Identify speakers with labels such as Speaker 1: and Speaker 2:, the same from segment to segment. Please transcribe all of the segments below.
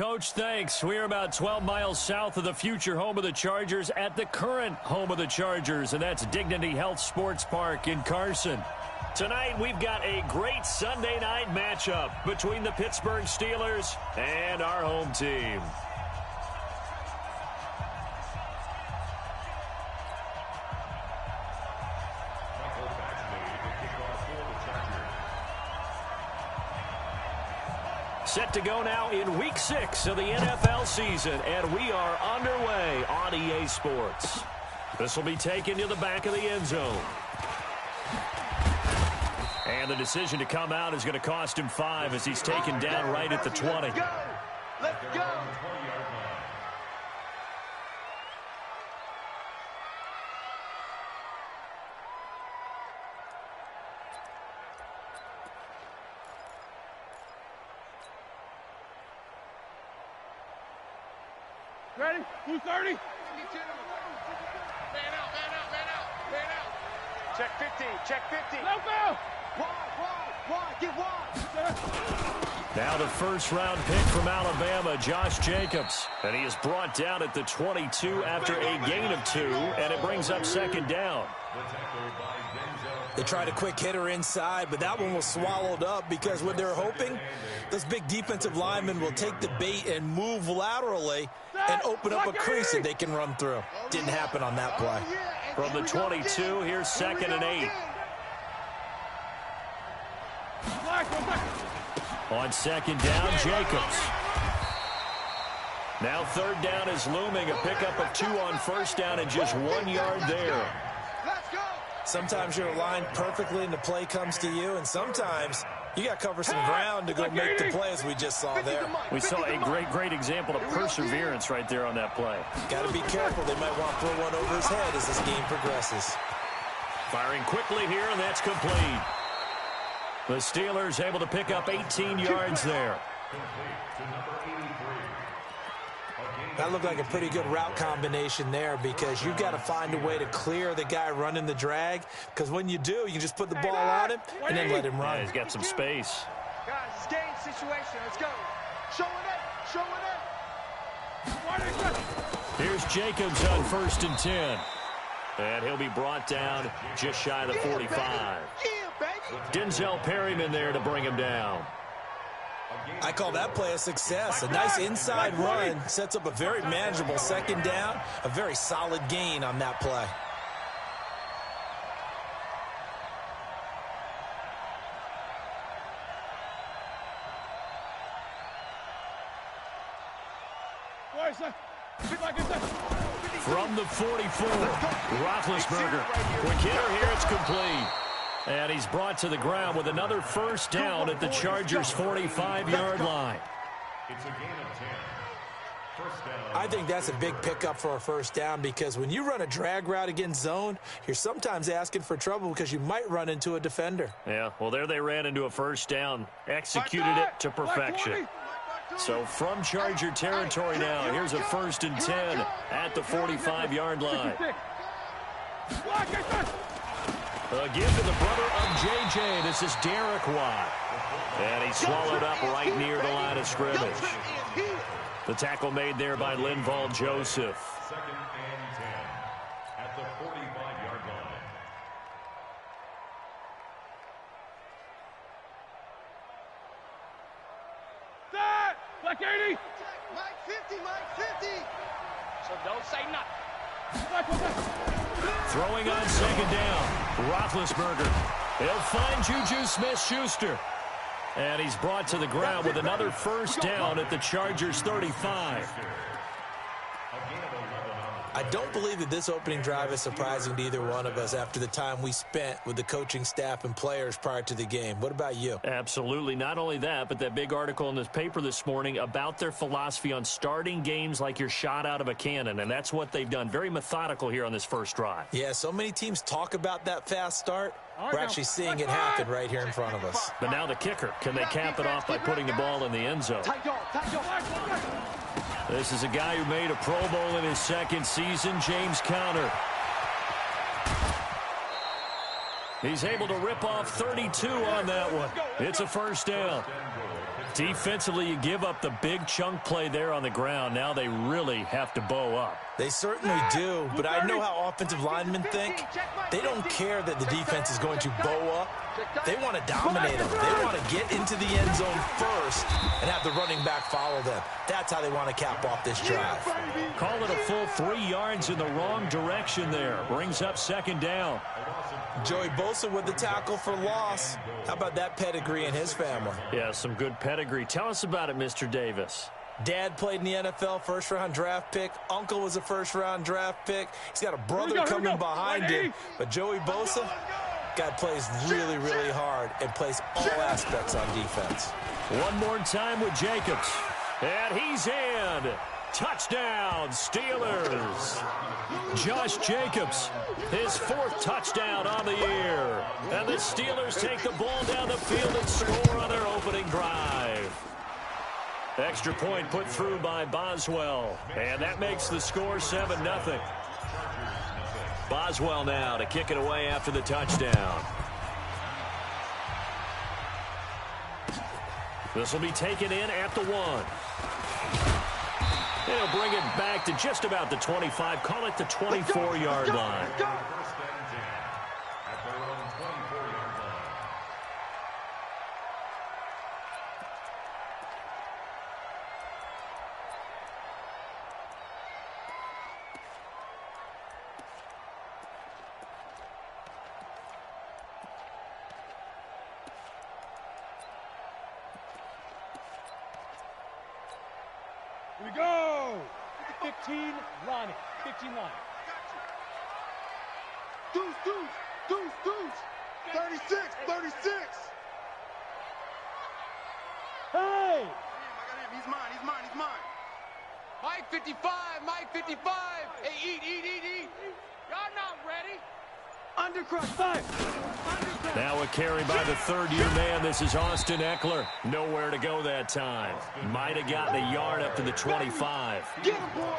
Speaker 1: Coach. Thanks. We're about 12 miles south of the future home of the Chargers at the current home of the Chargers, and that's Dignity Health Sports Park in Carson. Tonight, we've got a great Sunday night matchup between the Pittsburgh Steelers and our home team. Set to go now in Week 6 of the NFL season, and we are underway on EA Sports. This will be taken to the back of the end zone. And the decision to come out is going to cost him 5 as he's taken down right at the 20.
Speaker 2: Let's go.
Speaker 3: Ready? Who's 30?
Speaker 2: Man out. Check 50, check 50.
Speaker 3: No foul.
Speaker 2: Wide, get wide.
Speaker 1: Now the first-round pick from Alabama, Josh Jacobs. And he is brought down at the 22 after a gain of 2, and it brings up second down.
Speaker 4: They tried a quick hitter inside, but that one was swallowed up because what they're hoping, those big defensive linemen will take the bait and move laterally and open up a crease that they can run through. Didn't happen on that play.
Speaker 1: From the 22, here's 2nd and 8. On second down, Jacobs. Now 3rd down is looming, a pickup of 2 on first down and just 1 yard there.
Speaker 4: Sometimes you're aligned perfectly and the play comes to you, and sometimes you got to cover some ground to go make the play, as we just saw there.
Speaker 1: We saw a great example of perseverance right there on that play.
Speaker 4: Got to be careful. They might want to throw one over his head as this game progresses.
Speaker 1: Firing quickly here, and that's complete. The Steelers able to pick up 18 yards there.
Speaker 4: That looked like a pretty good route combination there because you've got to find a way to clear the guy running the drag, because when you do, you just put the ball on him and then let him run.
Speaker 1: Yeah, he's got some space.
Speaker 2: Guys, it's game situation. Let's go. Show it up.
Speaker 1: Here's Jacobs on 1st and 10. And he'll be brought down just shy of the 45. Denzel Perryman there to bring him down.
Speaker 4: I call that play a success. A nice inside run sets up a very manageable 2nd down, a very solid gain on that play.
Speaker 1: From the 44, Roethlisberger. Quick hitter here, it's complete. And he's brought to the ground with another first down at the Chargers' 45-yard line.
Speaker 5: It's a gain of 10. First down.
Speaker 4: I think that's a big pickup for a first down because when you run a drag route against zone, you're sometimes asking for trouble because you might run into a defender.
Speaker 1: Yeah, well, there they ran into a first down, executed it to perfection. So from Charger territory now, here's a 1st and 10 at the 45-yard line. A give to the brother of J.J. This is Derek Watt. And he's swallowed up right near the line of scrimmage. The tackle made there by Linval Joseph.
Speaker 5: 2nd and 10 at the 45-yard line.
Speaker 3: Set! Black 80!
Speaker 2: Mike 50! So don't say nothing.
Speaker 1: Throwing on 2nd down, Roethlisberger. He'll find Juju Smith-Schuster. And he's brought to the ground with another first down at the Chargers' 35.
Speaker 4: I don't believe that this opening drive is surprising to either one of us after the time we spent with the coaching staff and players prior to the game. What about you?
Speaker 1: Absolutely. Not only that, but that big article in this paper this morning about their philosophy on starting games like you're shot out of a cannon, and that's what they've done. Very methodical here on this first drive.
Speaker 4: Yeah, so many teams talk about that fast start. We're actually seeing it happen right here in front of us.
Speaker 1: But now the kicker. Can they cap it off by putting the ball in the end zone? This is a guy who made a Pro Bowl in his 2nd season, James Conner. He's able to rip off 32 on that one. It's a first down. Defensively, you give up the big chunk play there on the ground. Now they really have to bow up.
Speaker 4: They certainly do, but I know how offensive linemen think. They don't care that the defense is going to bow up. They want to dominate them. They want to get into the end zone first and have the running back follow them. That's how they want to cap off this drive.
Speaker 1: Call it a full 3 yards in the wrong direction there. Brings up second down.
Speaker 4: Joey Bosa with the tackle for loss. How about that pedigree in his family?
Speaker 1: Yeah, some good pedigree. Tell us about it, Mr. Davis.
Speaker 4: Dad played in the NFL, first-round draft pick. Uncle was a first-round draft pick. He's got a brother coming behind him. But Joey Bosa, guy plays really, really hard and plays all aspects on defense.
Speaker 1: One more time with Jacobs. And he's in. Touchdown, Steelers. Josh Jacobs, his 4th touchdown on the year. And the Steelers take the ball down the field and score on their opening drive. Extra point put through by Boswell. And that makes the score 7-0. Boswell now to kick it away after the touchdown. This will be taken in at the 1. They'll bring it back to just about the 25. Call it the 24-yard line.
Speaker 3: Here we go. 15, Ronnie. 15 line.
Speaker 2: Deuce, deuce, deuce, deuce. 36, 36.
Speaker 3: Hey!
Speaker 2: He's mine, he's mine, he's mine. Mike 55, Mike 55. Hey, eat. Y'all not ready.
Speaker 3: Undercross 5.
Speaker 1: Now a carry by the 3rd-year man. This is Austin Eckler. Nowhere to go that time. Might have gotten a yard up to the 25.
Speaker 2: Get him, boy.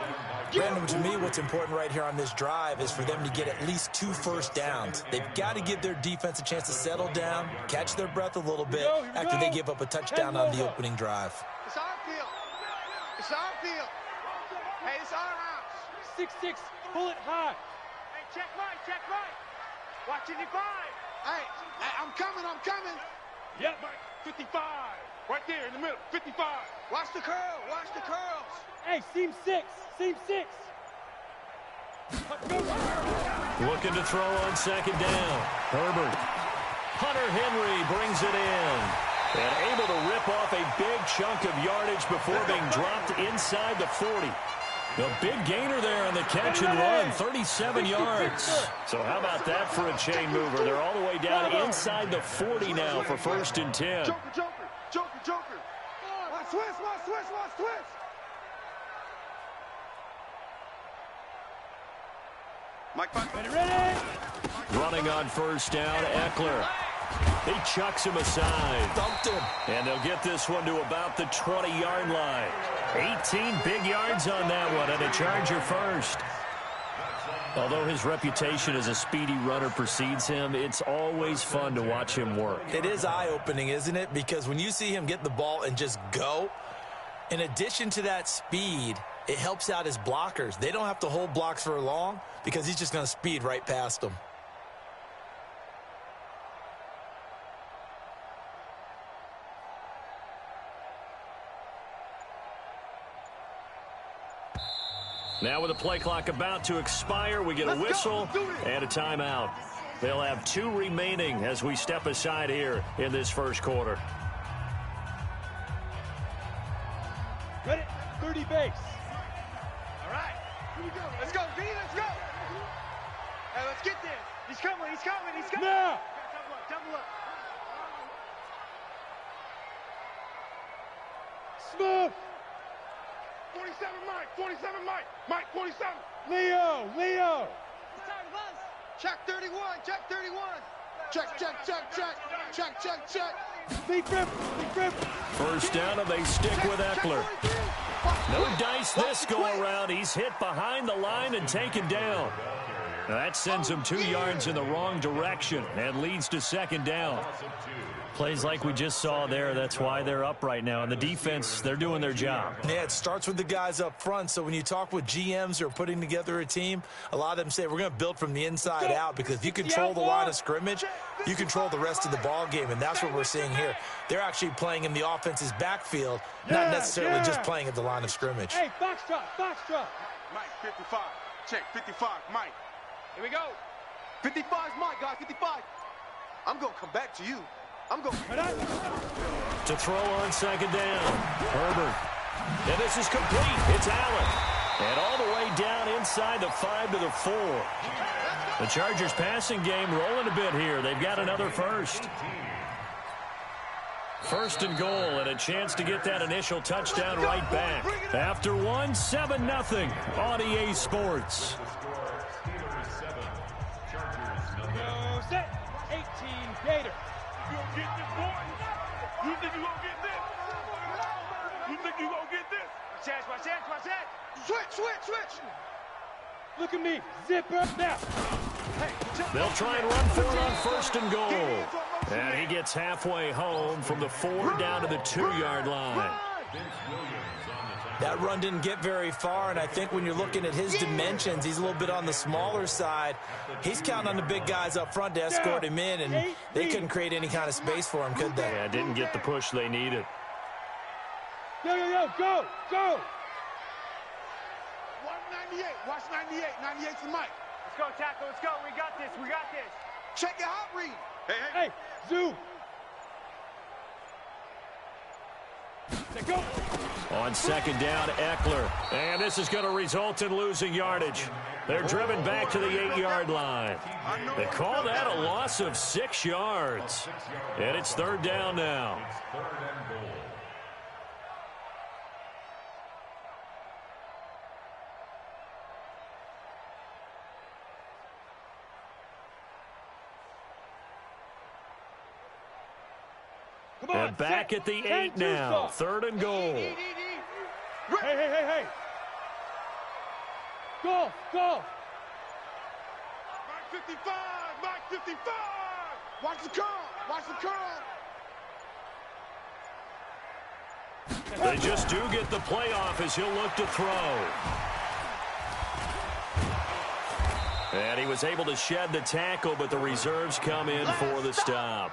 Speaker 4: Brandon, to me, what's important right here on this drive is for them to get at least 2 first downs. They've got to give their defense a chance to settle down, catch their breath a little bit after they give up a touchdown on the opening drive.
Speaker 2: It's our field. It's our field. Hey, it's our house.
Speaker 3: 6-6. Pull it high.
Speaker 2: Hey, check right. Watch it, 5. Hey, I'm coming.
Speaker 3: Yep.
Speaker 2: 55. Right there in the middle. 55. Watch the curls.
Speaker 3: Hey, seam 6.
Speaker 1: Looking to throw on second down. Herbert. Hunter Henry brings it in. And able to rip off a big chunk of yardage before being dropped inside the 40. A big gainer there on the catch and run, 37 yards. So how about that for a chain mover? They're all the way down inside the 40 now for 1st and 10.
Speaker 2: Joker. Watch twist. Mike,
Speaker 3: Ready?
Speaker 1: Running on 1st down, Eckler. He chucks him aside.
Speaker 4: Dumped him.
Speaker 1: And they'll get this one to about the 20-yard line. 18 big yards on that one, and a Charger first. Although his reputation as a speedy runner precedes him, it's always fun to watch him work.
Speaker 4: It is eye-opening, isn't it? Because when you see him get the ball and just go, in addition to that speed, it helps out his blockers. They don't have to hold blocks for long because he's just going to speed right past them.
Speaker 1: Now with the play clock about to expire, we get a whistle and a timeout. They'll have 2 remaining as we step aside here in this first quarter.
Speaker 3: Ready? 30 base.
Speaker 2: All right. Here we go. Let's go, V. Let's go. Hey, let's get this. He's coming.
Speaker 3: Now.
Speaker 2: Double up.
Speaker 3: Smooth.
Speaker 2: 47 Mike. Mike 47.
Speaker 3: Leo.
Speaker 2: It's time to buzz. Check 31. Check.
Speaker 3: Big grip.
Speaker 1: 1st down, and they stick with Eckler. No dice this go around. He's hit behind the line and taken down. That sends them 2 yards in the wrong direction and leads to second down. Plays like we just saw there, that's why they're up right now. And the defense, they're doing their job.
Speaker 4: Yeah, it starts with the guys up front. So when you talk with GMs who are putting together a team, a lot of them say we're going to build from the inside out, because if you control the line of scrimmage, you control the rest of the ball game, and that's what we're seeing here. They're actually playing in the offense's backfield, not necessarily just playing at the line of scrimmage.
Speaker 3: Hey, box drop, box drop.
Speaker 2: Mike, 55. Check, 55, Mike. Here we go. 55 is Mike, guys, 55. I'm going to come back to you. I'm going
Speaker 1: to throw on second down. Herbert. And this is complete. It's Allen. And all the way down inside the 5 to the 4. The Chargers passing game rolling a bit here. They've got another first. First and goal, and a chance to get that initial touchdown right back. After 1, 7-0 on EA Sports.
Speaker 3: No, set. 18 Gator.
Speaker 2: You gonna get this, boy? You think you gonna get this? You think you gonna get this? Watch that. Switch.
Speaker 3: Look at me. Zip up now.
Speaker 1: They'll try and run for it on first and goal. And he gets halfway home from the 4 down to the 2-yard line.
Speaker 4: That run didn't get very far, and I think when you're looking at his dimensions, he's a little bit on the smaller side. He's counting on the big guys up front to escort him in, and they couldn't create any kind of space for him, could they?
Speaker 1: Yeah, didn't get the push they needed.
Speaker 3: Yo, go.
Speaker 2: 198. Watch 98. 98 for Mike.
Speaker 6: Let's go, tackle. Let's go. We got this.
Speaker 2: Check your hot read.
Speaker 3: Hey, zoom. Let's go.
Speaker 1: On second down, Eckler. And this is going to result in losing yardage. They're driven back to the 8-yard line. They call that a loss of 6 yards. And it's third down now. And back at the 8 now. Third and goal.
Speaker 3: Hey. Go.
Speaker 2: Mike 55. Watch the curl.
Speaker 1: They just do get the playoff as he'll look to throw. And he was able to shed the tackle, but the reserves come in for the stop.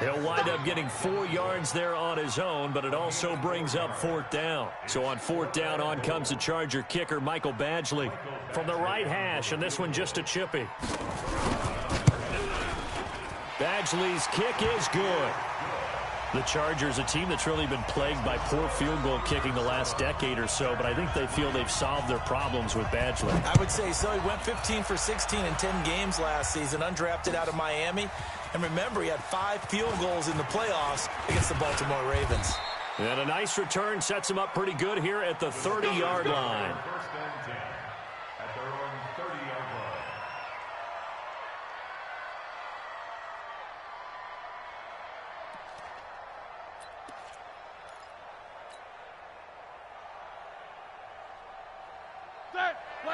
Speaker 1: He'll wind up getting 4 yards there on his own, but it also brings up fourth down. So on fourth down, on comes the Charger kicker, Michael Badgley, from the right hash, and this one just a chippy. Badgley's kick is good. The Chargers, a team that's really been plagued by poor field goal kicking the last decade or so, but I think they feel they've solved their problems with Badgley.
Speaker 4: I would say so. He went 15 for 16 in 10 games last season, undrafted out of Miami. And remember, he had 5 field goals in the playoffs against the Baltimore Ravens.
Speaker 1: And a nice return sets him up pretty good here at the 30-yard line.
Speaker 5: At their own 30-yard line.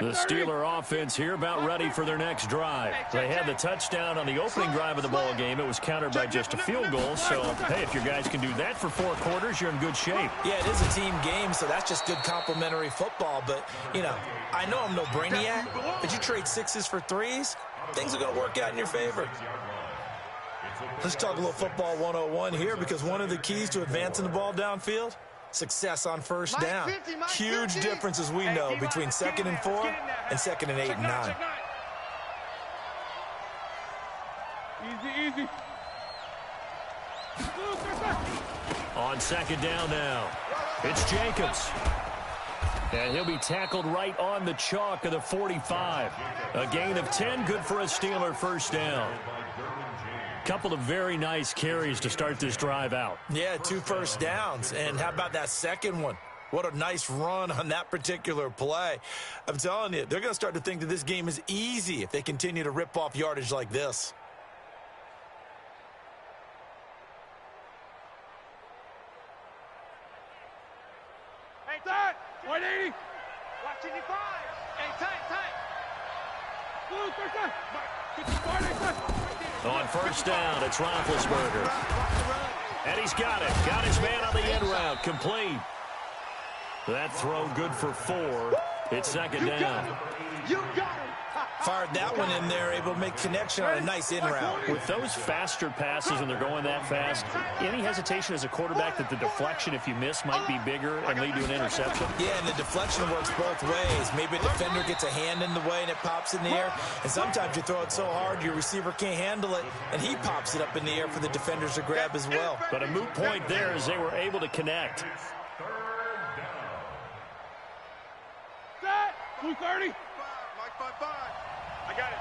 Speaker 1: The Steeler offense here about ready for their next drive. They had the touchdown on the opening drive of the ball game. It was countered by just a field goal. So, hey, if your guys can do that for 4 quarters, you're in good shape.
Speaker 4: Yeah, it is a team game, so that's just good complimentary football. But, you know, I know I'm no brainiac, but you trade 6s for 3s, things are going to work out in your favor. Let's talk a little football 101 here, because one of the keys to advancing the ball downfield, success on first down. Huge difference, as we know, between 2nd and 4 and 2nd and 8 and 9.
Speaker 3: Easy.
Speaker 1: On second down now, it's Jacobs. And he'll be tackled right on the chalk of the 45. A gain of 10, good for a Steeler first down. Couple of very nice carries to start this drive out.
Speaker 4: Yeah, 2 first downs. And how about that second one? What a nice run on that particular play. I'm telling you, they're going to start to think that this game is easy if they continue to rip off yardage like this.
Speaker 6: Hey, tight.
Speaker 3: 180.
Speaker 6: Watch 55. Hey, tight.
Speaker 1: On first down, it's Roethlisberger. And he's got it. Got his man on the end route. Complete. That throw good for 4. It's second down.
Speaker 2: You got it.
Speaker 4: Fired that one in there, able to make connection on a nice in route.
Speaker 1: With those faster passes when they're going that fast, any hesitation as a quarterback that the deflection, if you miss, might be bigger and lead to an interception?
Speaker 4: Yeah, and the deflection works both ways. Maybe a defender gets a hand in the way and it pops in the air. And sometimes you throw it so hard your receiver can't handle it, and he pops it up in the air for the defenders to grab as well.
Speaker 1: But a moot point there as they were able to connect.
Speaker 3: Set. 230.
Speaker 2: Mike 5-5. I got it.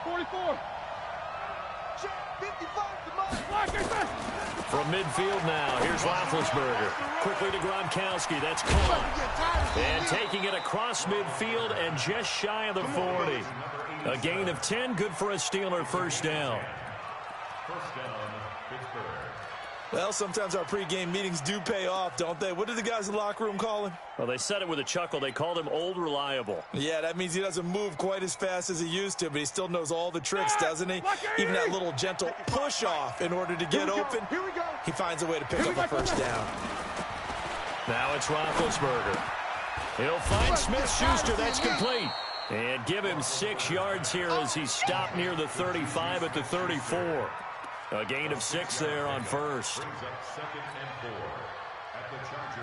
Speaker 3: 44.
Speaker 2: Check. 55 to Mike.
Speaker 3: Lock it, set.
Speaker 1: From midfield now, here's Roethlisberger. Quickly to Gronkowski. That's caught. And taking it across midfield and just shy of the 40. A gain of 10, good for a Steeler first down.
Speaker 5: First down, Pittsburgh.
Speaker 4: Well, sometimes our pregame meetings do pay off, don't they? What did the guys in the locker room call him?
Speaker 1: Well, they said it with a chuckle. They called him Old Reliable.
Speaker 4: Yeah, that means he doesn't move quite as fast as he used to, but he still knows all the tricks, doesn't he? Even that little gentle push-off in order to get open.
Speaker 2: Here we go.
Speaker 4: He finds a way to pick up a first down.
Speaker 1: Now it's Roethlisberger. He'll find Smith-Schuster. That's complete. And give him 6 yards here as he stopped near the 35 at the 34. A gain of 6 there on first.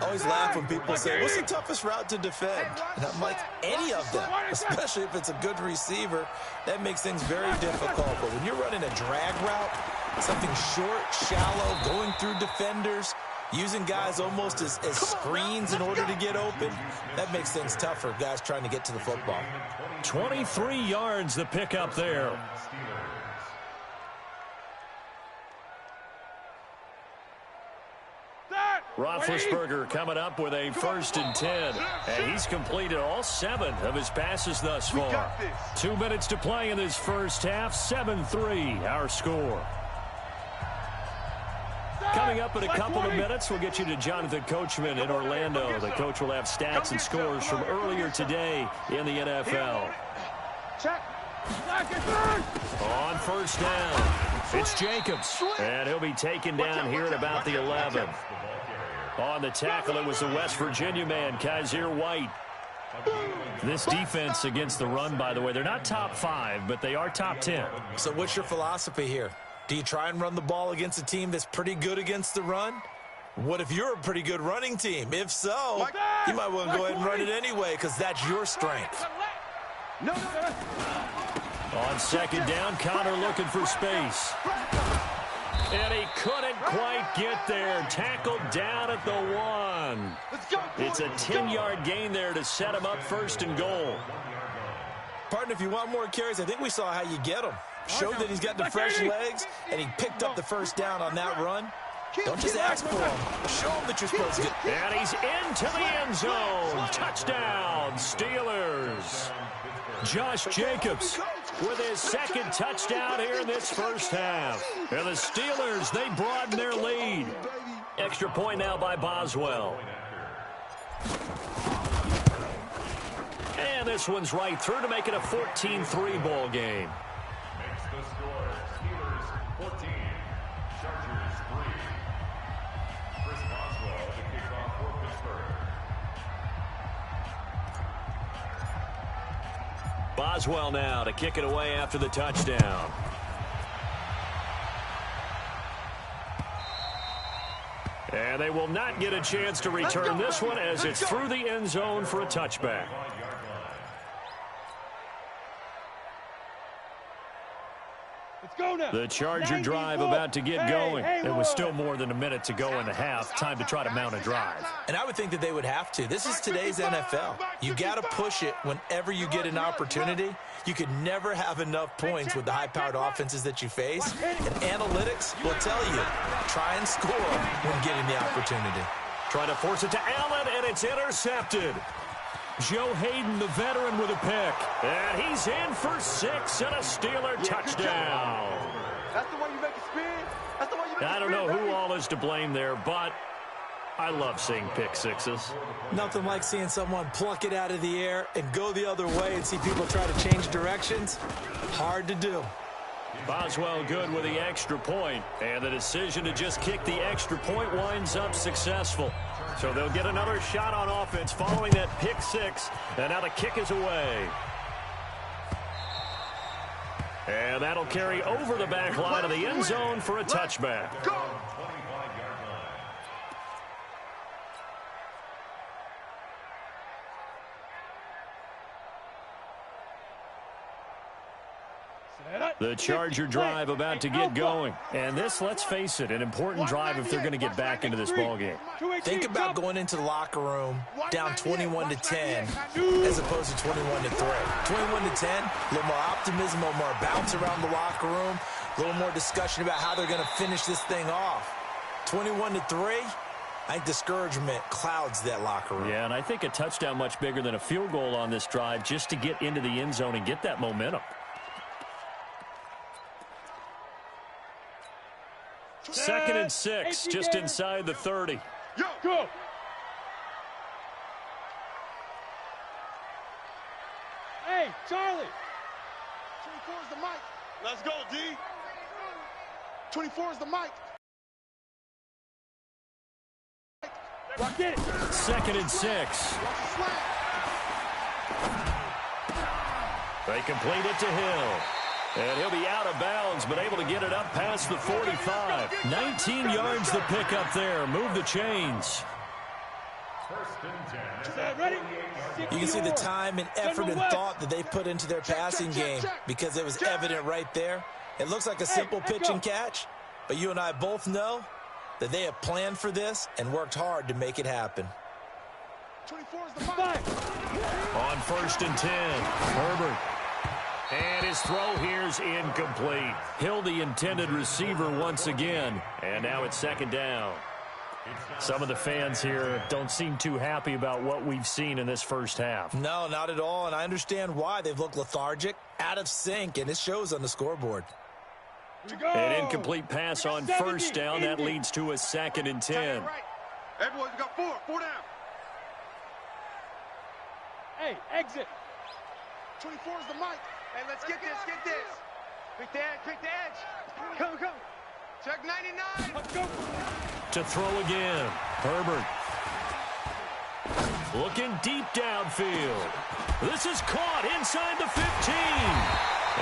Speaker 4: I always laugh when people say, what's the toughest route to defend? And I'm like, any of them, especially if it's a good receiver. That makes things very difficult. But when you're running a drag route, something short, shallow, going through defenders, using guys almost as screens in order to get open, that makes things tougher, guys trying to get to the football.
Speaker 1: 23 yards the pickup there. Roethlisberger coming up with a 1st and 10. And he's completed all 7 of his passes thus far. 2 minutes to play in this first half. 7-3 our score. Coming up in a couple of minutes, we'll get you to Jonathan Coachman in Orlando. The coach will have stats and scores from earlier today in the NFL.
Speaker 2: Check.
Speaker 1: On first down, it's Jacobs. And he'll be taken down here at about the 11. On the tackle, it was the West Virginia man, Kaiser White. This defense against the run, by the way, they're not top 5, but they are top 10.
Speaker 4: So what's your philosophy here? Do you try and run the ball against a team that's pretty good against the run? What if you're a pretty good running team? If so, you might want to go ahead and run it anyway because that's your strength.
Speaker 1: On second down, Connor looking for space. And he couldn't quite get there. Tackled down at the 1. It's a 10-yard gain there to set him up 1st and goal.
Speaker 4: Partner, if you want more carries, I think we saw how you get him. Showed that he's got the fresh legs, and he picked up the first down on that run. Don't just ask for him. Show him that you're supposed to get.
Speaker 1: And he's into the end zone. Touchdown, Steelers. Josh Jacobs with his 2nd touchdown here in this first half. And the Steelers, they broaden their lead. Extra point now by Boswell. And this one's right through to make it a 14-3 ball game.
Speaker 5: Makes the score Steelers 14, Chargers 3. Chris Boswell to kick off for Pittsburgh.
Speaker 1: Boswell now to kick it away after the touchdown. And they will not get a chance to return this one as it's through the end zone for a touchback. The Charger drive about to get going. It was still more than a minute to go in the half. Time to try to mount a drive.
Speaker 4: And I would think that they would have to. This is today's NFL. You got to push it whenever you get an opportunity. You could never have enough points with the high-powered offenses that you face. And analytics will tell you, try and score when getting the opportunity.
Speaker 1: Trying to force it to Allen, and it's intercepted. Joe Hayden, the veteran, with a pick. And he's in for 6 and a Steeler touchdown.
Speaker 2: That's the way you make it spin. That's the way you make it spin.
Speaker 1: I don't know who all is to blame there, but I love seeing pick sixes.
Speaker 4: Nothing like seeing someone pluck it out of the air and go the other way and see people try to change directions. Hard to do.
Speaker 1: Boswell good with the extra point, and the decision to just kick the extra point winds up successful. So they'll get another shot on offense following that pick six, and now the kick is away. And that'll carry over the back line of the end zone for a touchback. The Charger drive about to get going. And this, let's face it, an important drive if they're going to get back into this ballgame.
Speaker 4: Think about going into the locker room down 21-10 as opposed to 21-3. 21-10, a little more optimism, a little more bounce around the locker room, a little more discussion about how they're going to finish this thing off. 21-3, I think discouragement clouds that locker room.
Speaker 1: Yeah, and I think a touchdown much bigger than a field goal on this drive just to get into the end zone and get that momentum. Second and 6, just inside the 30.
Speaker 3: Go. Hey, Charlie.
Speaker 2: 24 is the mic. Let's go, D. 24 is the mic.
Speaker 3: Get it.
Speaker 1: Second and 6. They complete it to Hill. And he'll be out of bounds, but able to get it up past the 45. 19 yards to pick up there. Move the chains.
Speaker 3: Ready?
Speaker 4: You can see the time and effort and thought that they put into their passing game because it was evident right there. It looks like a simple pitch and catch, but you and I both know that they have planned for this and worked hard to make it happen.
Speaker 2: 24 is the mic.
Speaker 1: On first and 10, Herbert. And his throw here's incomplete. Hill, the intended receiver once again. And now it's second down. Some of the fans here don't seem too happy about what we've seen in this first half.
Speaker 4: No, not at all, and I understand why. They've looked lethargic, out of sync, and it shows on the scoreboard.
Speaker 1: An incomplete pass on first down. That leads to a second and 10.
Speaker 2: Hey, boys, we got four down.
Speaker 3: Hey, exit.
Speaker 2: 24 is the mic.
Speaker 6: Hey, let's get this. Quick the edge. Come. Check 99.
Speaker 3: Let's go.
Speaker 1: To throw again, Herbert. Looking deep downfield. This is caught inside the 15.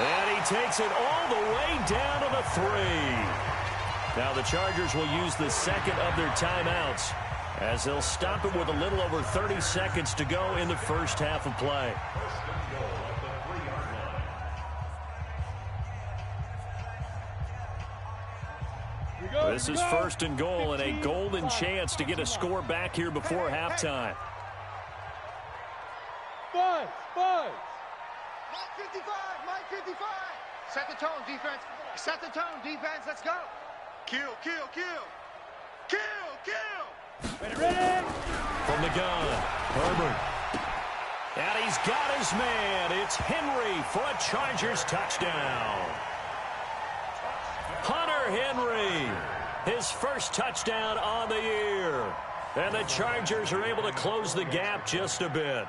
Speaker 1: And he takes it all the way down to the 3. Now the Chargers will use the second of their timeouts as they'll stop it with a little over 30 seconds to go in the first half of play. This is first and goal and a golden chance to get a score back here before halftime.
Speaker 3: Buzz.
Speaker 6: Mike 55. Set the tone, defense. Let's go.
Speaker 2: Kill.
Speaker 3: Ready.
Speaker 1: From the gun, Herbert. And he's got his man. It's Henry for a Chargers touchdown. Hunter Henry, his first touchdown on the year. And the Chargers are able to close the gap just a bit.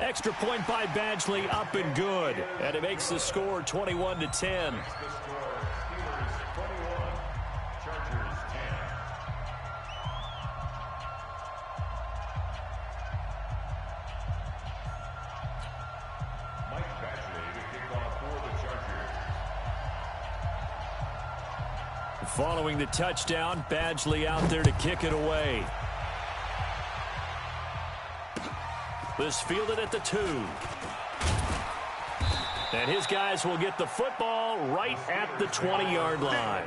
Speaker 1: Extra point by Badgley, up and good. And it makes the score 21-10. Following the touchdown, Badgley out there to kick it away. This fielded at the 2. And his guys will get the football right at the 20-yard line.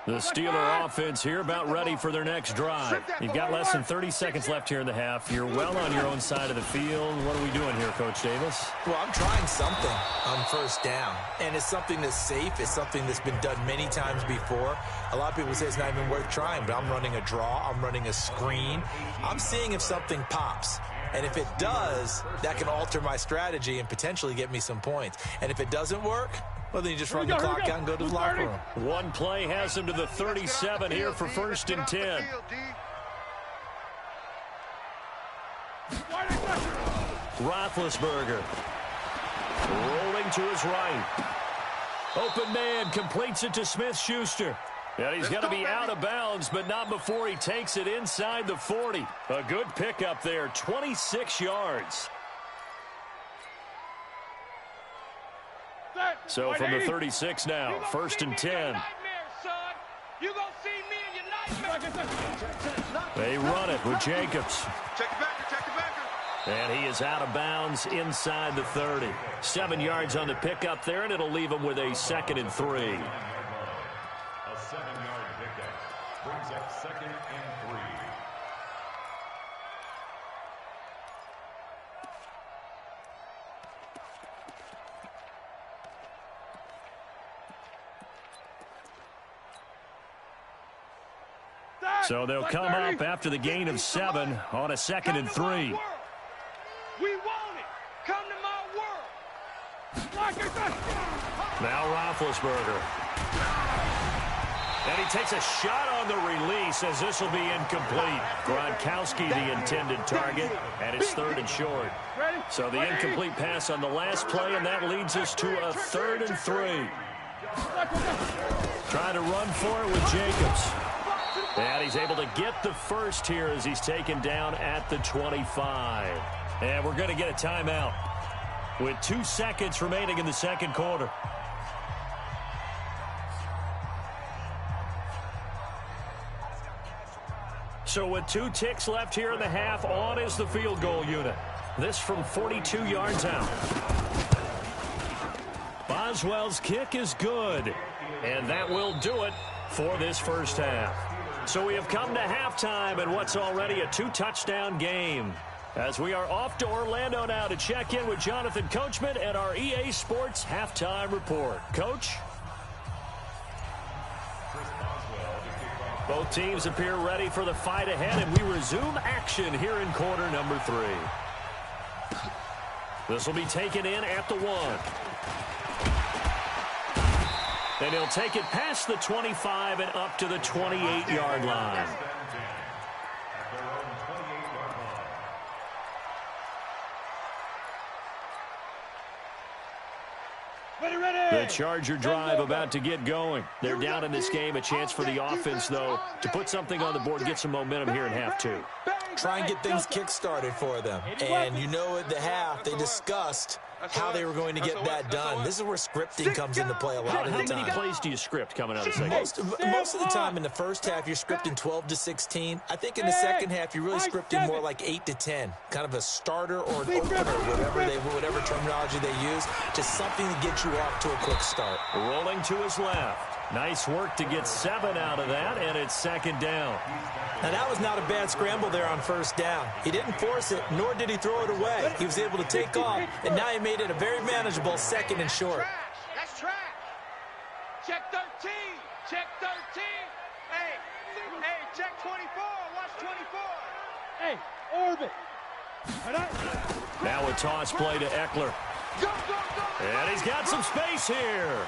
Speaker 1: The Steeler offense here about ready for their next drive. You've got less than 30 seconds left here in the half. You're well on your own side of the field. What are we doing here, Coach Davis?
Speaker 4: Well, I'm trying something on first down, and it's something that's safe. It's something that's been done many times before. A lot of people say it's not even worth trying, but I'm running a draw. I'm running a screen. I'm seeing if something pops. And if it does, that can alter my strategy and potentially get me some points. And if it doesn't work, well, then you just run the clock out and go to the locker room.
Speaker 1: One play has him to the 37 here for 1st and 10. Roethlisberger rolling to his right. Open man completes it to Smith-Schuster. And he's going to be out of bounds, but not before he takes it inside the 40. A good pickup there, 26 yards. So from the 36 now, 1st and 10. They run it with Jacobs. And he is out of bounds inside the 30. 7 yards on the pickup there, and it'll leave him with a 2nd and 3.
Speaker 5: A 7-yard pickup brings up 2nd and 3.
Speaker 1: So they'll come up after the gain of 7 on a 2nd and 3.
Speaker 2: We want it. Come to my world.
Speaker 1: Now Roethlisberger. And he takes a shot on the release as this will be incomplete. Gronkowski the intended target, and it's 3rd and short. So the incomplete pass on the last play, and that leads us to a 3rd and 3. Trying to run for it with Jacobs. And he's able to get the first here as he's taken down at the 25. And we're going to get a timeout with 2 seconds remaining in the 2nd quarter. So with 2 ticks left here in the half, on is the field goal unit. This from 42 yards out. Boswell's kick is good. And that will do it for this first half. So we have come to halftime in what's already a 2-touchdown game. As we are off to Orlando now to check in with Jonathan Coachman and our EA Sports Halftime Report. Coach? Both teams appear ready for the fight ahead, and we resume action here in quarter number 3. This will be taken in at the 1. And he'll take it past the 25 and up to the 28-yard line. The Charger drive about to get going. They're down in this game. A chance for the offense, though, to put something on the board, get some momentum here in half 2.
Speaker 4: Try and get things kick-started for them. And you know at the half, they discussed how they were going to get that done. This is where scripting comes into play a lot of the time.
Speaker 1: How many plays do you script coming out of the second?
Speaker 4: Most of the time in the first half, you're scripting 12 to 16. I think in the second half, you're really scripting more like 8 to 10. Kind of a starter or an opener, whatever terminology they use. Just something to get you off to a quick start.
Speaker 1: Rolling to his left. Nice work to get 7 out of that, and it's 2nd down.
Speaker 4: Now, that was not a bad scramble there on first down. He didn't force it, nor did he throw it away. He was able to take off, and now he made it a very manageable 2nd and short.
Speaker 2: That's trash. Check 13. Check 13. Hey, check 24. Watch 24.
Speaker 3: Hey, orbit.
Speaker 1: Now a toss play to Eckler.
Speaker 2: Go.
Speaker 1: And he's got some space here.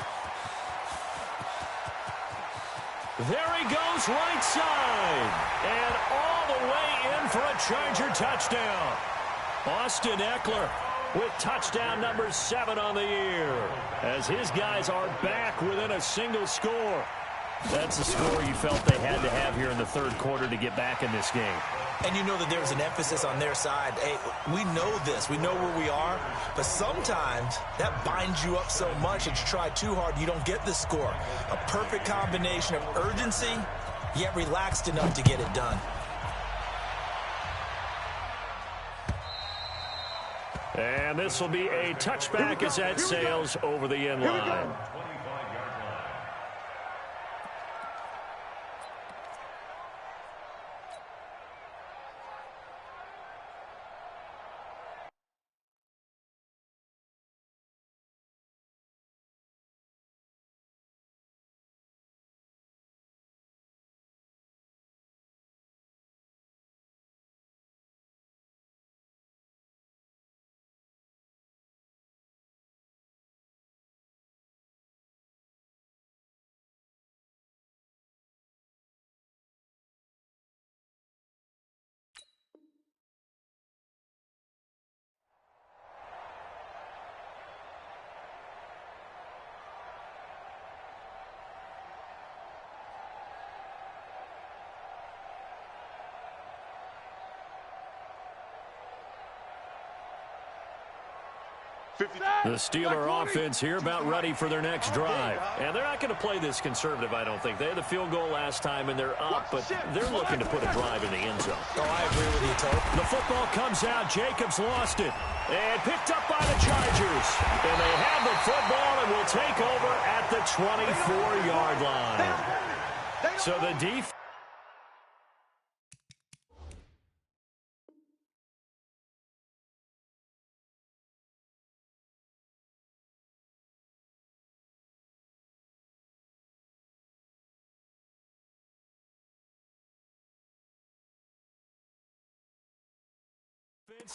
Speaker 1: There he goes right side. And all the way in for a Charger touchdown. Austin Eckler with touchdown number 7 on the year. As his guys are back within a single score. That's the score you felt they had to have here in the 3rd quarter to get back in this game.
Speaker 4: And you know that there's an emphasis on their side. Hey, we know this. We know where we are. But sometimes that binds you up so much that you try too hard, you don't get the score. A perfect combination of urgency, yet relaxed enough to get it done.
Speaker 1: And this will be a touchback as that sails over the end line. The Steeler offense here about ready for their next drive. And they're not going to play this conservative, I don't think. They had the field goal last time, and they're up, but they're looking to put a drive in the end zone.
Speaker 4: Oh, I agree with you, Tope.
Speaker 1: The football comes out. Jacobs lost it. And picked up by the Chargers. And they have the football and will take over at the 24-yard line. So the defense.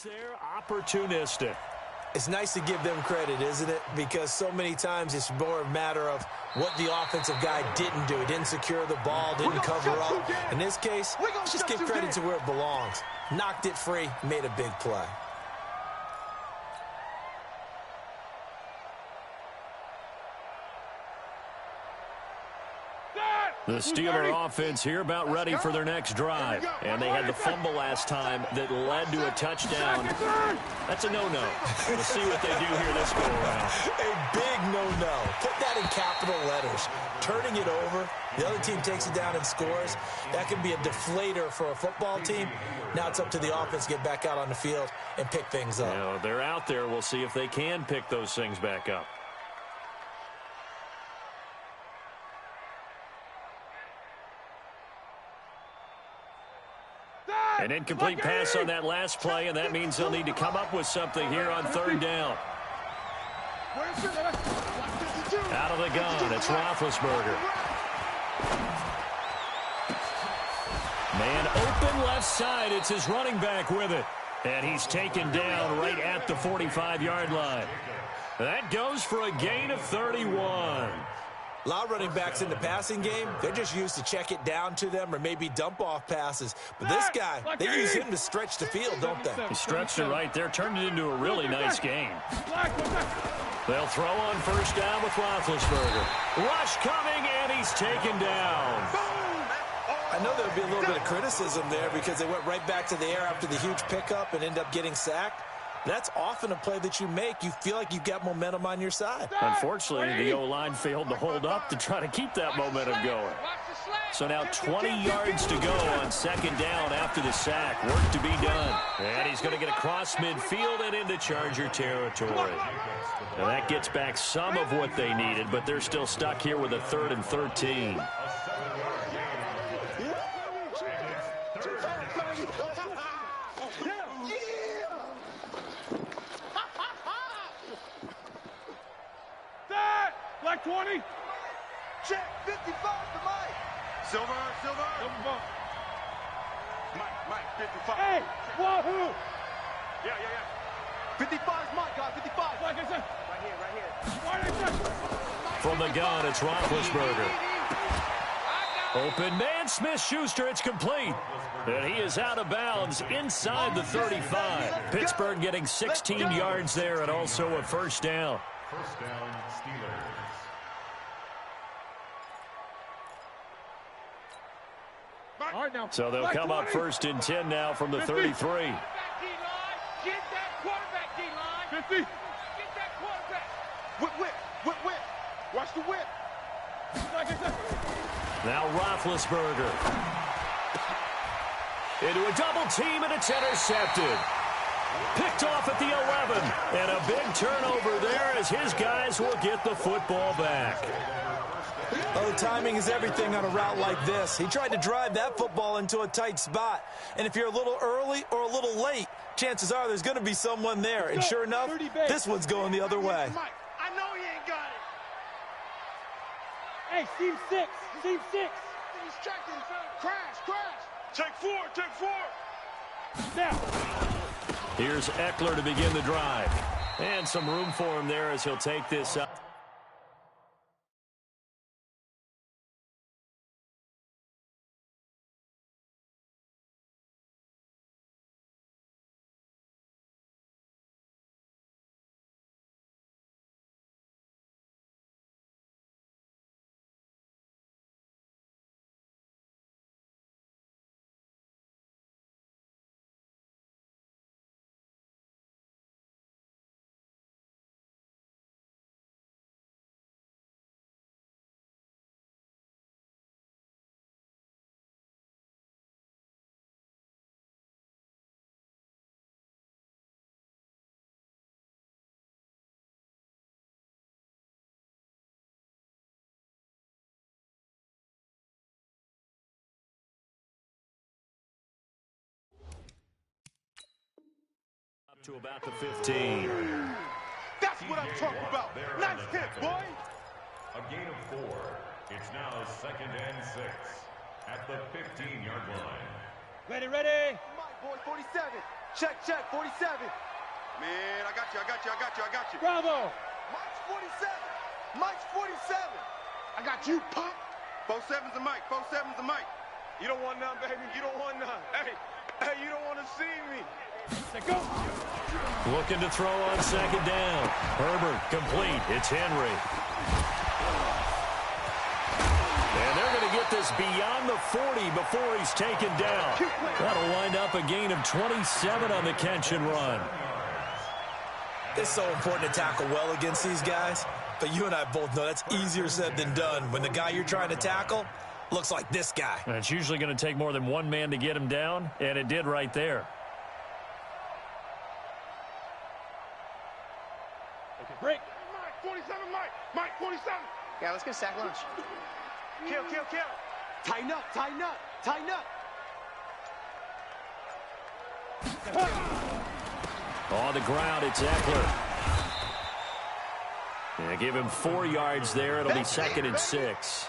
Speaker 1: There, opportunistic.
Speaker 4: It's nice to give them credit, isn't it? Because so many times it's more a matter of what the offensive guy didn't do. He didn't secure the ball, didn't cover up. In this case, just give credit to where it belongs. Knocked it free, made a big play.
Speaker 1: The Steeler offense here about ready for their next drive. And they had the fumble last time that led to a touchdown. That's a no-no. We'll see what they do here this go-around.
Speaker 4: A big no-no. Put that in capital letters. Turning it over, the other team takes it down and scores. That can be a deflator for a football team. Now it's up to the offense to get back out on the field and pick things up.
Speaker 1: You know, they're out there. We'll see if they can pick those things back up. An incomplete pass on that last play, and that means they'll need to come up with something here on third down. Out of the gun, it's Roethlisberger. Man open left side, it's his running back with it. And he's taken down right at the 45-yard line. That goes for a gain of 31.
Speaker 4: A lot of running backs in the passing game, they're just used to check it down to them or maybe dump off passes. But this guy, they use him to stretch the field, don't they?
Speaker 1: He stretched it right there, turned it into a really nice game. They'll throw on first down with Roethlisberger. Rush coming, and he's taken down.
Speaker 4: I know there'll be a little bit of criticism there because they went right back to the air after the huge pickup and end up getting sacked. That's often a play that you make. You feel like you've got momentum on your side.
Speaker 1: Unfortunately, the O-line failed to hold up to try to keep that momentum going. So now 20 yards to go on second down after the sack. Work to be done. And he's going to get across midfield and into Charger territory. And that gets back some of what they needed, but they're still stuck here with a 3rd and 13.
Speaker 3: Black 20.
Speaker 6: Check 55 to Mike. Silver. Mike, 55.
Speaker 3: Hey, wahoo.
Speaker 6: Yeah. 55 is Mike, guys, 55.
Speaker 3: Like I said. Right here.
Speaker 1: From the gun, it's Roethlisberger. Open man, Smith-Schuster, it's complete. And he is out of bounds inside the 35. Pittsburgh getting 16 yards there and also a first down.
Speaker 5: First down, Steelers.
Speaker 1: So they'll come up 1st and 10 now from the 33.
Speaker 3: Get that quarterback, D-line. 50. Get that quarterback.
Speaker 6: Whip. Watch the whip.
Speaker 1: Now Roethlisberger. Into a double team, and it's intercepted. Picked off at the 11. And a big turnover there as his guys will get the football back.
Speaker 4: Oh, timing is everything on a route like this. He tried to drive that football into a tight spot. And if you're a little early or a little late, chances are there's going to be someone there. And sure enough, this one's going the other way.
Speaker 6: Mike, I know he ain't got it.
Speaker 3: Hey, team 6.
Speaker 6: He's checking. Crash. Take four.
Speaker 3: Now.
Speaker 1: Here's Eckler to begin the drive. And some room for him there as he'll take this up. To about the 15.
Speaker 2: That's what I'm talking about. Nice hit, boy.
Speaker 5: A gain of 4. It's now 2nd and 6 at the 15-yard line.
Speaker 3: Ready, ready.
Speaker 6: Mike, boy, 47. Check, 47.
Speaker 2: Man, I got you.
Speaker 3: Bravo.
Speaker 6: Mike's 47. Mike's 47.
Speaker 2: I got you, punk. 47's a Mike. 47's a Mike. You don't want none, baby. You don't want none. Hey, you don't want to see me.
Speaker 3: Let's go.
Speaker 1: Looking to throw on 2nd down. Herbert complete. It's Henry. And they're going to get this beyond the 40 before he's taken down. That'll wind up a gain of 27 on the catch and run.
Speaker 4: It's so important to tackle well against these guys, but you and I both know that's easier said than done when the guy you're trying to tackle looks like this guy.
Speaker 1: And it's usually going to take more than one man to get him down, and it did right there.
Speaker 3: Okay, break.
Speaker 2: Mike, 47, Mike. Mike, 47.
Speaker 6: Yeah, let's get a sack lunch. Kill. Tighten up.
Speaker 1: On the ground, it's Eckler. Yeah, give him 4 yards there. It'll be 2nd and 6.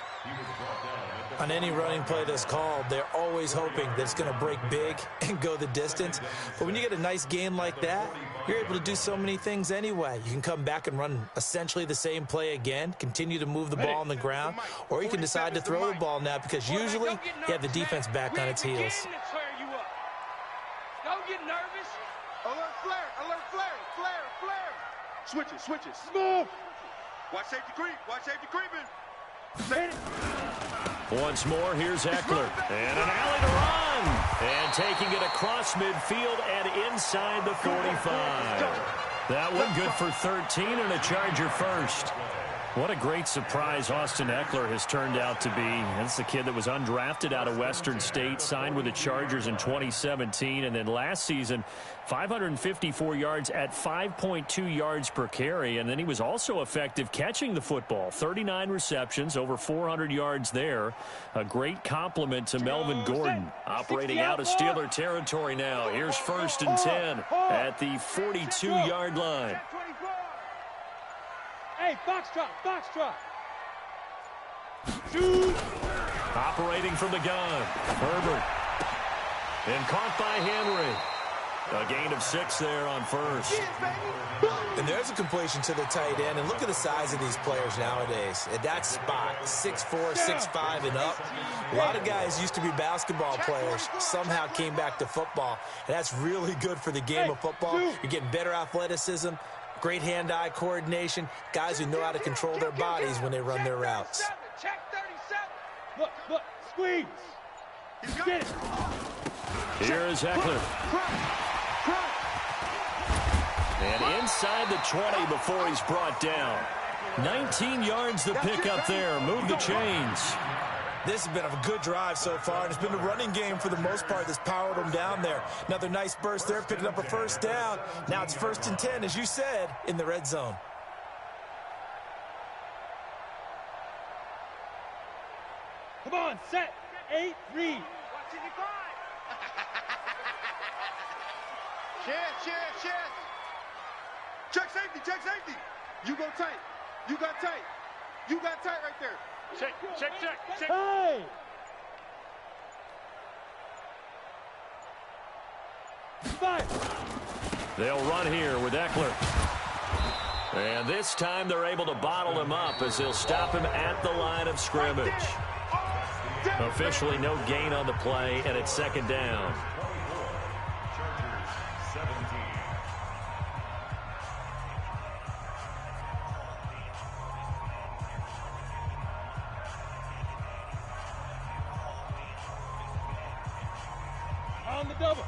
Speaker 4: On any running play that's called, they're always hoping that it's going to break big and go the distance. But when you get a nice gain like that, you're able to do so many things anyway. You can come back and run essentially the same play again, continue to move the ball on the ground, or you can decide to throw the ball now because usually you have the defense back on its heels.
Speaker 3: Don't get nervous.
Speaker 2: Alert flare. Switches.
Speaker 3: Move.
Speaker 2: Watch safety creeping.
Speaker 1: Once more, here's Eckler. And an alley to run. And taking it across midfield and inside the 45. That one good for 13 and a Charger first. What a great surprise Austin Eckler has turned out to be. That's the kid that was undrafted out of Western State, signed with the Chargers in 2017, and then last season, 554 yards at 5.2 yards per carry, and then he was also effective catching the football. 39 receptions, over 400 yards there. A great compliment to Melvin Gordon. Operating out of Steeler territory now. Here's 1st and 10 at the 42-yard line.
Speaker 3: Hey, box drop. Shoot.
Speaker 1: Operating from the gun, Herbert. And caught by Henry. A gain of 6 there on 1st.
Speaker 4: And there's a completion to the tight end. And look at the size of these players nowadays. At that spot, 6'4", 6'5", and up. A lot of guys used to be basketball players, somehow came back to football. And that's really good for the game of football. You're getting better athleticism, great hand-eye coordination, guys who know how to control their bodies when they run their routes.
Speaker 3: Check 37. Look, squeeze. Get it.
Speaker 1: Here is Eckler. And inside the 20 before he's brought down. 19 yards the pickup there. Move the chains.
Speaker 4: This has been a good drive so far, and it's been the running game for the most part that's powered them down there. Another nice burst there, picking up a 1st down. Now it's 1st and 10, as you said, in the red zone.
Speaker 3: Come on, set. 8, read.
Speaker 2: Chance. Check safety. You go tight. You got tight right there. Check.
Speaker 3: Hey! Five.
Speaker 1: They'll run here with Eckler. And this time they're able to bottle him up as they'll stop him at the line of scrimmage. Officially no gain on the play, and it's 2nd down.
Speaker 3: On the double.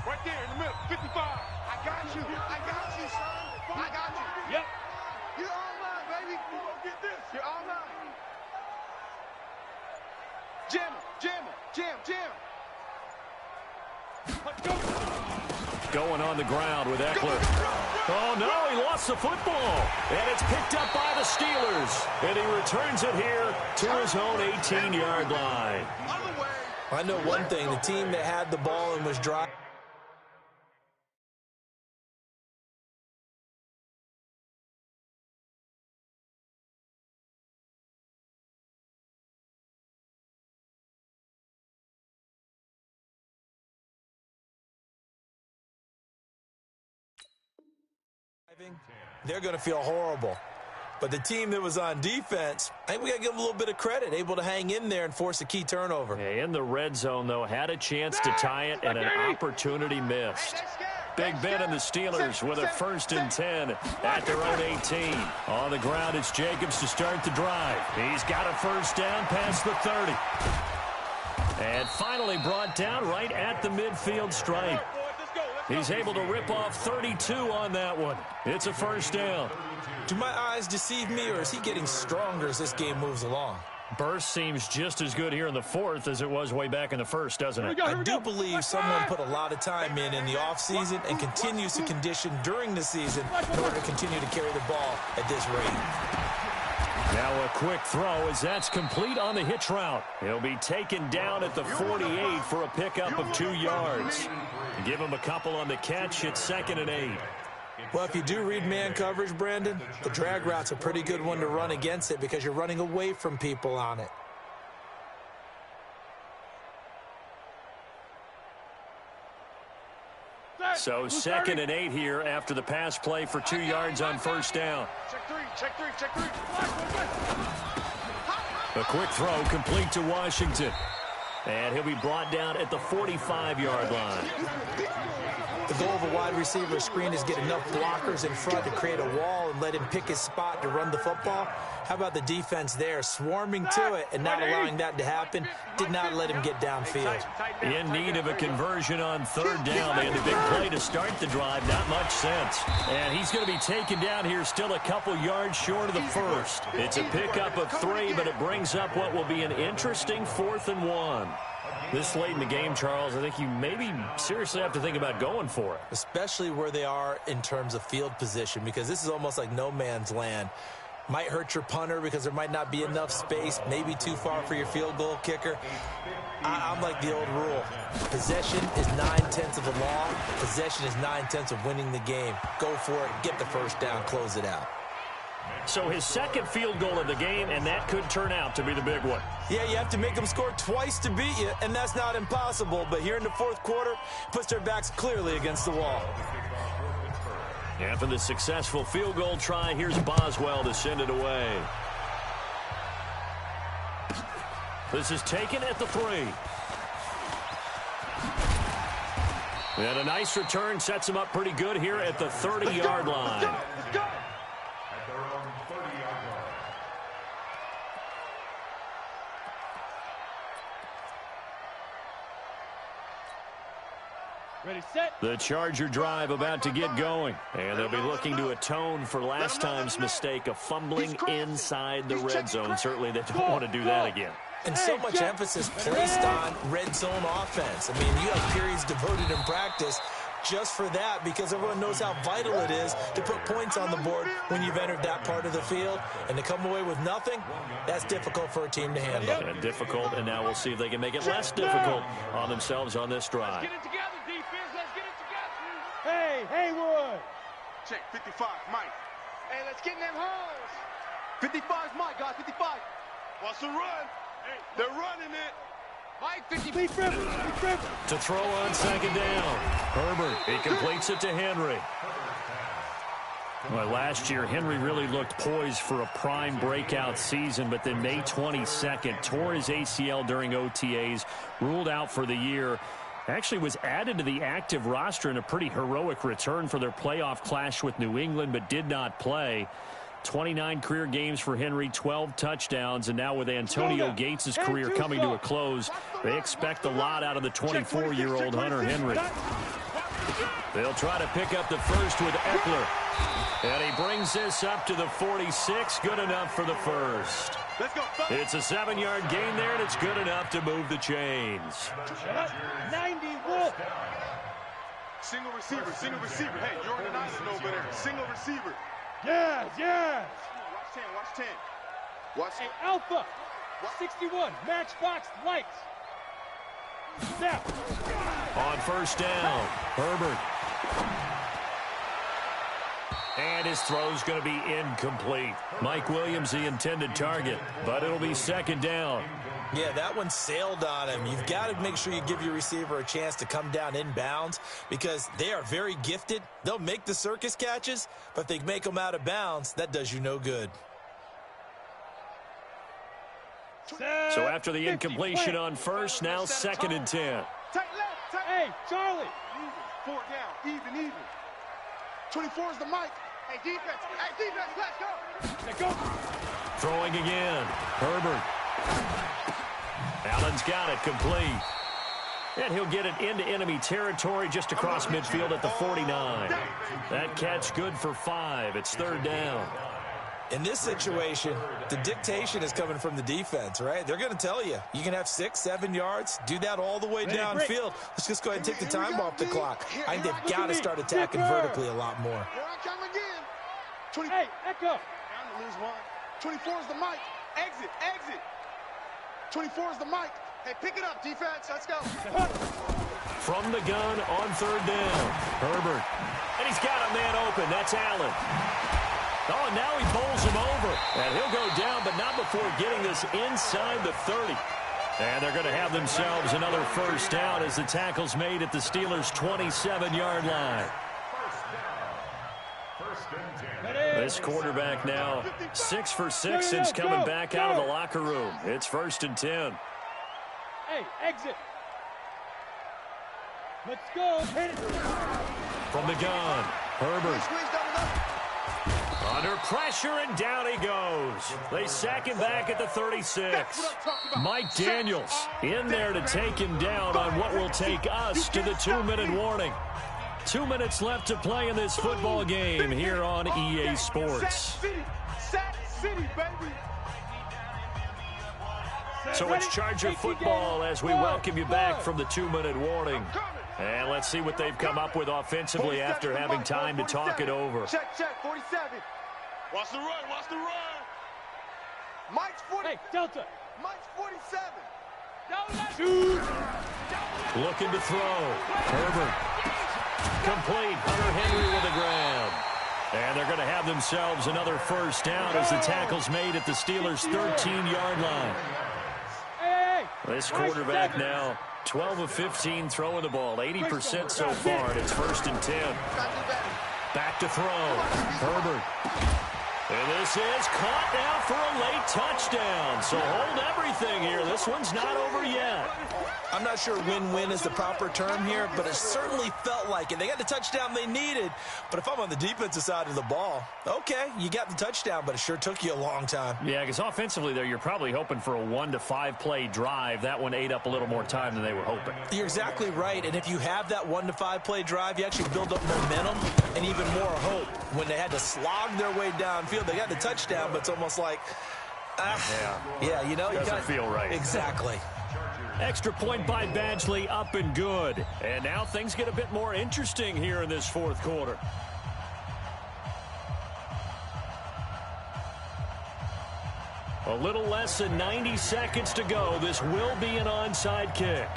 Speaker 2: Right there in the middle, 55. I got you, son. I got you.
Speaker 3: Yep.
Speaker 2: You're all mine, baby. You gonna get this. You're all mine. Jam.
Speaker 3: Let's go.
Speaker 1: Going on the ground with Eckler. Oh, no, he lost the football. And it's picked up by the Steelers. And he returns it here to his own 18-yard line.
Speaker 4: I know one thing, the team that had the ball and was driving They're going to feel horrible. But the team that was on defense, I think we got to give them a little bit of credit, able to hang in there and force a key turnover.
Speaker 1: Yeah, in the red zone, though, had a chance to tie it and an opportunity missed. Big Ben and the Steelers with a 1st and 10 at their own 18. On the ground, it's Jacobs to start the drive. He's got a 1st down past the 30. And finally brought down right at the midfield stripe. He's able to rip off 32 on that one. It's a 1st down.
Speaker 4: Do my eyes deceive me, or is he getting stronger as this game moves along?
Speaker 1: Burst seems just as good here in the 4th as it was way back in the 1st, doesn't it?
Speaker 4: I do believe someone put a lot of time in the offseason and continues to condition during the season in order to continue to carry the ball at this rate.
Speaker 1: Now a quick throw as that's complete on the hitch route. He'll be taken down at the 48 for a pickup of 2 yards. Give him a couple on the catch. It's 2nd and 8.
Speaker 4: Well, if you do read man coverage, Brandon, the drag route's a pretty good one to run against it because you're running away from people on it.
Speaker 1: So 2nd and 8 here after the pass play for 2 yards on 1st down.
Speaker 6: Check three.
Speaker 1: A quick throw complete to Washington. And he'll be brought down at the 45-yard line.
Speaker 4: The goal of a wide receiver screen is get enough blockers in front to create a wall and let him pick his spot to run the football. How about the defense there, swarming to it and not allowing that to happen? Did not let him get downfield.
Speaker 1: In need of a conversion on 3rd down. They had the big play to start the drive. Not much sense. And he's going to be taken down here still a couple yards short of the 1st. It's a pickup of 3, but it brings up what will be an interesting 4th and 1. This late in the game, Charles, I think you maybe seriously have to think about going for it.
Speaker 4: Especially where they are in terms of field position, because this is almost like no man's land. Might hurt your punter because there might not be enough space, maybe too far for your field goal kicker. I'm like the old rule. Possession is 9/10 of the law. Possession is 9/10 of winning the game. Go for it, get the 1st down, close it out.
Speaker 1: So his 2nd field goal of the game, and that could turn out to be the big one.
Speaker 4: Yeah, you have to make them score twice to beat you, and that's not impossible. But here in the 4th quarter, puts their backs clearly against the wall.
Speaker 1: And for the successful field goal try, here's Boswell to send it away. This is taken at the 3. And a nice return sets him up pretty good here at the 30-yard line.
Speaker 6: Let's go.
Speaker 5: At their own 30-yard line.
Speaker 3: Ready, set.
Speaker 1: The Charger drive about to get going. And they'll be looking to atone for last time's mistake of fumbling inside the red zone. Certainly they don't want to do that again.
Speaker 4: And so much emphasis placed on red zone offense. I mean, you have periods devoted in practice just for that because everyone knows how vital it is to put points on the board when you've entered that part of the field. And to come away with nothing, that's difficult for a team to handle.
Speaker 1: And difficult, and now we'll see if they can make it less difficult on themselves on this drive.
Speaker 3: Let's get it together, defense. Let's get it together. Hey, Haywood.
Speaker 2: Check 55, Mike.
Speaker 6: Hey, let's get in them holes. 55's Mike, guys. 55.
Speaker 2: What's the run? They're running it.
Speaker 6: Mike, 50.
Speaker 3: Lee Trevor.
Speaker 1: To throw on 2nd down. Herbert, he completes it to Henry. Well, last year, Henry really looked poised for a prime breakout season, but then May 22nd, tore his ACL during OTAs, ruled out for the year. Actually was added to the active roster in a pretty heroic return for their playoff clash with New England, but did not play. 29 career games for Henry, 12 touchdowns, and now with Antonio Gates' career coming to a close, they expect a lot out of the 24-year-old Hunter Henry. They'll try to pick up the 1st with Eckler. And he brings this up to the 46, good enough for the 1st.
Speaker 2: Let's go.
Speaker 1: It's a 7-yard gain there, and it's good enough to move the chains.
Speaker 3: 91.
Speaker 2: Single receiver. Hey, you're on the Nison over there. Single receiver.
Speaker 3: Yes.
Speaker 2: Watch 10. Watch 10.
Speaker 3: Hey, Alpha. 61. Matchbox lights. Snap.
Speaker 1: On 1st down, Herbert. And his throw's going to be incomplete. Mike Williams, the intended target, but it'll be second down.
Speaker 4: Yeah, that one sailed on him. You've got to make sure you give your receiver a chance to come down inbounds because they are very gifted. They'll make the circus catches, but if they make them out of bounds, that does you no good.
Speaker 1: So after the incompletion on first, now 2nd and 10.
Speaker 3: Hey, Charlie.
Speaker 6: Even. 4 down. Even. 24 is the mic. Hey, defense. Let's go.
Speaker 1: Throwing again. Herbert. Allen's got it complete. And he'll get it into enemy territory just across midfield at the 49. That catch good for 5. It's 3rd down.
Speaker 4: In this situation, the dictation is coming from the defense, right? They're going to tell you, you can have 6, 7 yards, do that all the way downfield. Let's just go ahead and take the time off the clock. I think they've got to start attacking vertically a lot more.
Speaker 6: Here I come again. 20.
Speaker 3: Hey, Echo.
Speaker 6: Down to lose 1. 24 is the mic. Exit. 24 is the mic. Hey, pick it up, defense. Let's go.
Speaker 1: From the gun on 3rd down. Herbert. And he's got a man open. That's Allen. Oh, and now he bowls him over. And he'll go down, but not before getting this inside the 30. And they're going to have themselves another 1st down as the tackle's made at the Steelers' 27-yard line. This quarterback now 6 for 6 since coming back out of the locker room. It's 1st and 10.
Speaker 3: Hey, exit. Let's go. Hit it.
Speaker 1: From the gun, Herbert. Under pressure, and down he goes. They sack him back at the 36. Mike Daniels in there to take him down on what will take us to the 2-minute warning. 2 minutes left to play in this football game here on EA Sports.
Speaker 6: Sack City, baby.
Speaker 1: So it's Charger football as we welcome you back from the 2-minute warning. And let's see what they've come up with offensively after having time to talk it over.
Speaker 6: Check, 47.
Speaker 2: Watch the run.
Speaker 6: Mike's 40.
Speaker 3: Hey, Delta.
Speaker 6: Mike's 47.
Speaker 1: Looking to throw. Herbert. Complete. Hunter Henry with a grab. And they're going to have themselves another 1st down as the tackle's made at the Steelers' 13-yard line. This quarterback now 12 of 15 throwing the ball, 80% so far, and it's 1st and 10. Back to throw. Herbert. And this is caught now for a late touchdown. So hold everything here. This one's not over yet.
Speaker 4: I'm not sure win-win is the proper term here, but it certainly felt like it. They got the touchdown they needed, but if I'm on the defensive side of the ball, okay, you got the touchdown, but it sure took you a long time.
Speaker 1: Yeah, because offensively there, you're probably hoping for a 1 to 5 play drive. That one ate up a little more time than they were hoping.
Speaker 4: You're exactly right, and if you have that 1 to 5 play drive, you actually build up momentum and even more hope. When they had to slog their way downfield, they got the touchdown, but it's almost like, yeah, you know,
Speaker 1: doesn't feel right.
Speaker 4: Exactly.
Speaker 1: Extra point by Badgley, up and good. And now things get a bit more interesting here in this 4th quarter. A little less than 90 seconds to go. This will be an onside kick.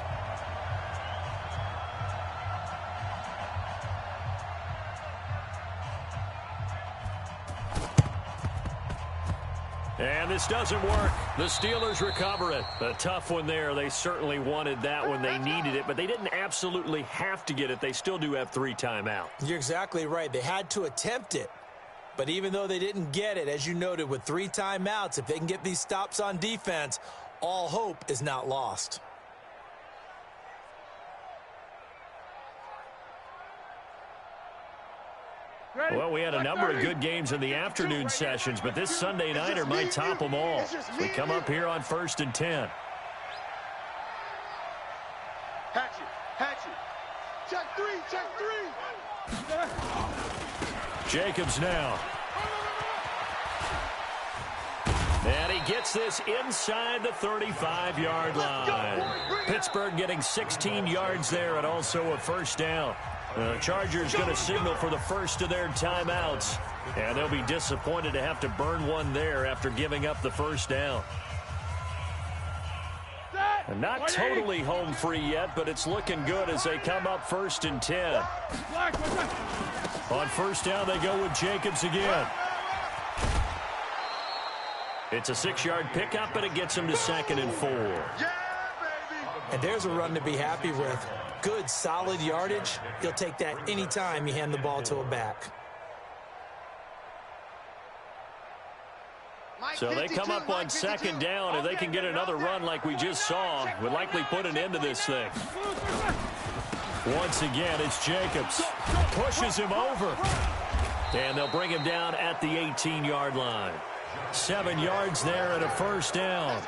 Speaker 1: And this doesn't work. The Steelers recover it. A tough one there. They certainly wanted that one. They needed it, but they didn't absolutely have to get it. They still do have 3 timeouts.
Speaker 4: You're exactly right. They had to attempt it. But even though they didn't get it, as you noted, with 3 timeouts, if they can get these stops on defense, all hope is not lost.
Speaker 1: Well, we had a number of good games in the afternoon sessions, but this Sunday nighter might top them all. We come up here on 1st and 10.
Speaker 6: Hatchet. Check 3.
Speaker 1: Jacobs now. And he gets this inside the 35-yard line. Pittsburgh getting 16 yards there and also a 1st down. The Chargers going to signal for the first of their timeouts. And they'll be disappointed to have to burn one there after giving up the 1st down. And not totally home free yet, but it's looking good as they come up 1st and 10. On first down, they go with Jacobs again. It's a 6-yard pickup, and it gets him to 2nd and 4.
Speaker 4: And there's a run to be happy with. Good, solid yardage. He'll take that anytime you hand the ball to a back.
Speaker 1: So they come up on 2nd down. If they can get another run like we just saw, would likely put an end to this thing. Once again, it's Jacobs. Pushes him over. And they'll bring him down at the 18-yard line. 7 yards there and a first down.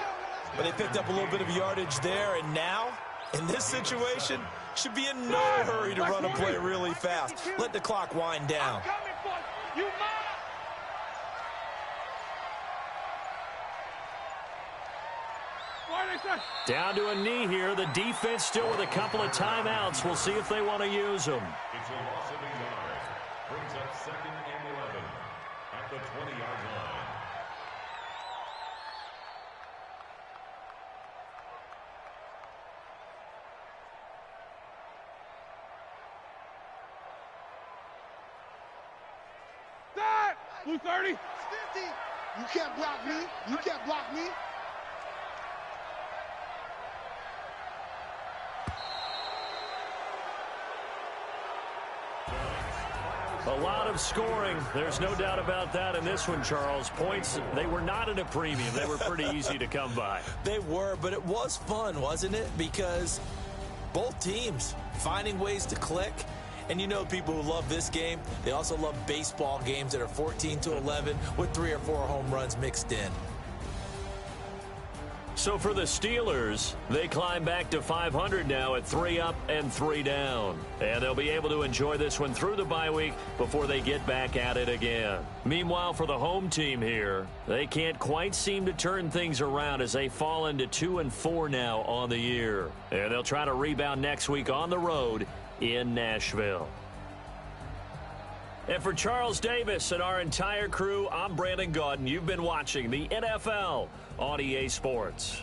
Speaker 4: But they picked up a little bit of yardage there, and now, in this situation, should be in no hurry to run a play really fast. Let the clock wind down.
Speaker 1: Down to a knee here. The defense still with a couple of timeouts. We'll see if they want to use them.
Speaker 5: It's a loss of 8 yards. Brings up 2nd and 11 at the 20-yard line.
Speaker 3: Blue 30.
Speaker 6: You can't block me. You can't block me.
Speaker 1: A lot of scoring. There's no doubt about that in this one, Charles. Points, they were not at a premium. They were pretty easy to come by.
Speaker 4: They were, but it was fun, wasn't it? Because both teams finding ways to click. And you know people who love this game, they also love baseball games that are 14-11 with 3 or 4 home runs mixed in.
Speaker 1: So for the Steelers, they climb back to 500 now at 3 up and 3 down. And they'll be able to enjoy this one through the bye week before they get back at it again. Meanwhile, for the home team here, they can't quite seem to turn things around as they fall into 2-4 now on the year. And they'll try to rebound next week on the road in Nashville. And for Charles Davis and our entire crew, I'm Brandon Gaudin. You've been watching the NFL on EA Sports.